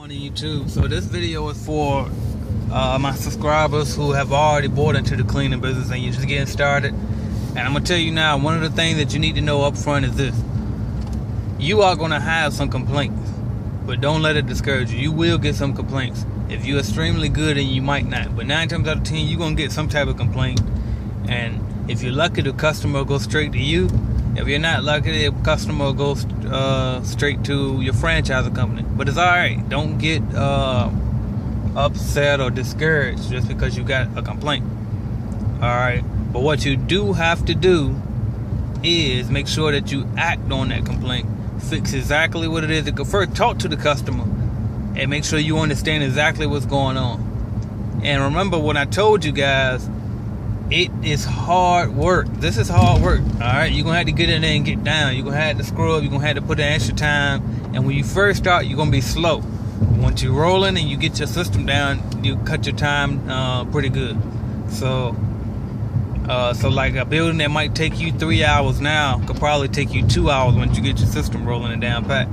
On YouTube. So this video is for my subscribers who have already bought into the cleaning business and you're just getting started. And I'm gonna tell you now, one of the things that you need to know up front is this: you are gonna have some complaints, but don't let it discourage you. You will get some complaints. If you're extremely good, and you might not, but 9 times out of 10 you're gonna get some type of complaint. And if you're lucky, the customer will go straight to you. If you're not lucky, the customer will go straight to your franchising company. But it's alright. Don't get upset or discouraged just because you got a complaint. Alright. But what you do have to do is make sure that you act on that complaint. Fix exactly what it is. First, talk to the customer and make sure you understand exactly what's going on. And remember when I told you guys, it is hard work. This is hard work. Alright, you're gonna have to get in there and get down. You're gonna have to scrub, you're gonna have to put in extra time. And when you first start, you're gonna be slow. Once you're rolling and you get your system down, you cut your time pretty good. So like a building that might take you 3 hours now could probably take you 2 hours once you get your system rolling and down pat.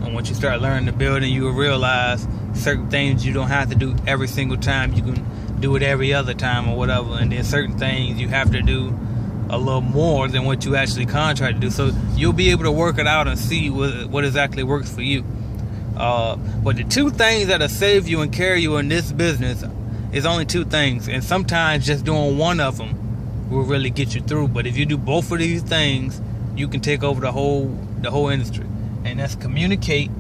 And once you start learning the building, you will realize certain things you don't have to do every single time. You can do it every other time or whatever, and then certain things you have to do a little more than what you actually contract to do. So you'll be able to work it out and see what exactly works for you. But the two things that'll save you and carry you in this business is only two things, and sometimes just doing one of them will really get you through. But if you do both of these things, you can take over the whole industry. And that's communicate.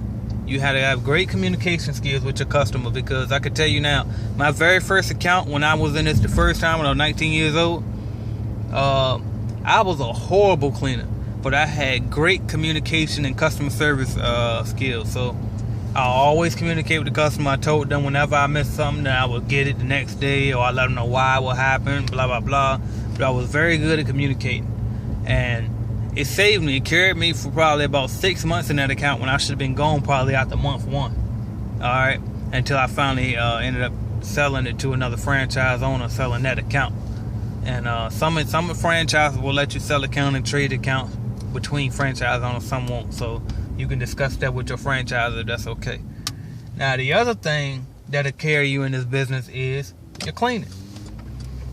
You have to have great communication skills with your customer, because I can tell you now, my very first account when I was in this the first time when I was 19 years old, I was a horrible cleaner, but I had great communication and customer service skills. So I always communicate with the customer. I told them whenever I missed something that I would get it the next day, or I let them know why, what happened, blah, blah, blah. But I was very good at communicating. And it saved me. It carried me for probably about 6 months in that account when I should have been gone probably after month 1. Alright? Until I finally ended up selling it to another franchise owner, selling that account. And some franchises will let you sell account and trade accounts between franchise owners, some won't. So you can discuss that with your franchisor. That's okay. Now the other thing that'll carry you in this business is your cleaning.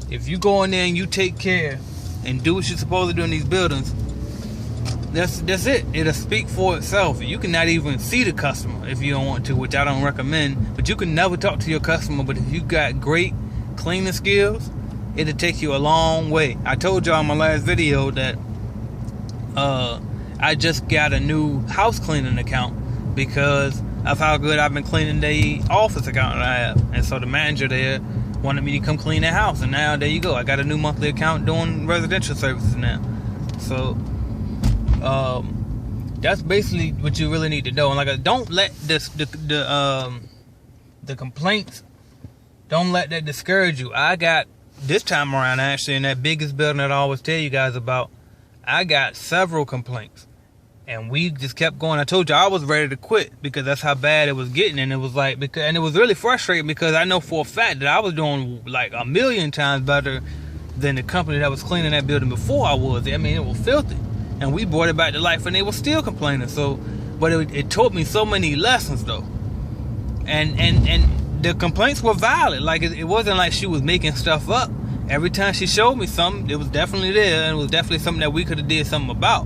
If you go in there and you take care and do what you're supposed to do in these buildings, that's it. It'll speak for itself. You can not even see the customer if you don't want to, which I don't recommend. But you can never talk to your customer. But if you got great cleaning skills, it'll take you a long way. I told y'all in my last video that I just got a new house cleaning account because of how good I've been cleaning the office account that I have. And so the manager there wanted me to come clean their house. And now there you go. I got a new monthly account doing residential services now. So that's basically what you really need to know. And like, don't let the complaints, don't let that discourage you. I got this time around, actually, in that biggest building that I always tell you guys about, I got several complaints, and we just kept going. I told you I was ready to quit because that's how bad it was getting. And it was like, and it was really frustrating because I know for a fact that I was doing like 1,000,000 times better than the company that was cleaning that building before I was. I mean, it was filthy. And we brought it back to life, and they were still complaining. So, but it taught me so many lessons, though. And the complaints were valid. Like, it wasn't like she was making stuff up. Every time she showed me something, it was definitely there, and it was definitely something that we could have did something about.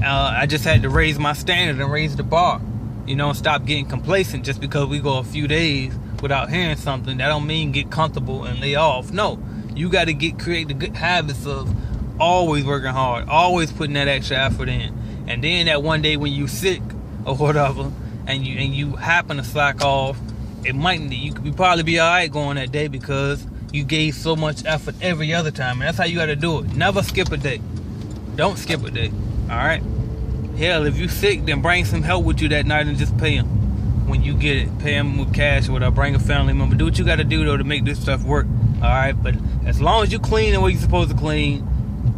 I just had to raise my standard and raise the bar, and stop getting complacent just because we go a few days without hearing something. That don't mean get comfortable and lay off. No, you got to create the good habits of always working hard, always putting that extra effort in. And then that one day when you sick or whatever, and you happen to slack off, you could probably be alright going that day because you gave so much effort every other time. And that's how you got to do it. Never skip a day. Don't skip a day. Alright? Hell, if you sick, then bring some help with you that night and just pay them when you get it. Pay them with cash or whatever. Bring a family member. Do what you got to do though to make this stuff work. Alright? But as long as you clean the way you're supposed to clean,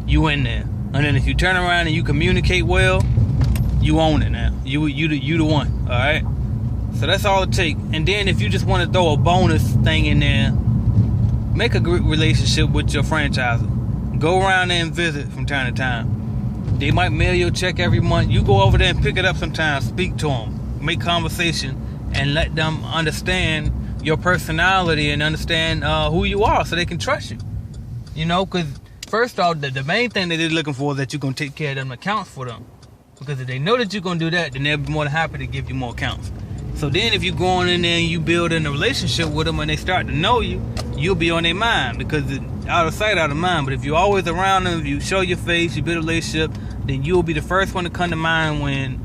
you in there. And then if you turn around and you communicate well, you own it now. You the one. Alright? So that's all it takes. And then if you just want to throw a bonus thing in there, make a good relationship with your franchisor. Go around there and visit from time to time. They might mail you a check every month. You go over there and pick it up sometimes. Speak to them. Make conversation. and let them understand your personality and understand who you are, so they can trust you. You know, because first off, the main thing that they're looking for is that you're going to take care of them accounts for them. Because if they know that you're going to do that, then they'll be more than happy to give you more accounts. So then if you're going in there and you building a relationship with them and they start to know you, you'll be on their mind, because out of sight, out of mind. But if you're always around them, if you show your face, you build a relationship, then you'll be the first one to come to mind when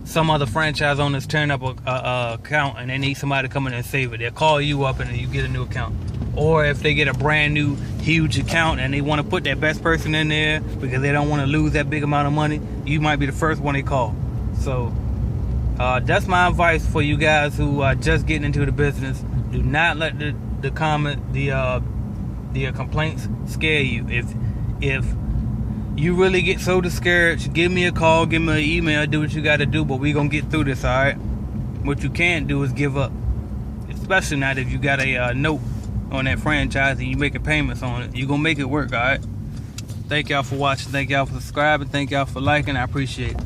some other franchise owners turn up a account and they need somebody to come in and save it. They'll call you up and you get a new account. Or if they get a brand new huge account and they want to put their best person in there because they don't want to lose that big amount of money, you might be the first one they call. So that's my advice for you guys who are just getting into the business. Do not let the complaints scare you. If you really get so discouraged, give me a call, give me an email, do what you got to do, but we gonna get through this, all right? What you can't do is give up, especially not if you got a note on that franchise and you making payments on it. You gonna make it work, all right? Thank y'all for watching. Thank y'all for subscribing. Thank y'all for liking. I appreciate it.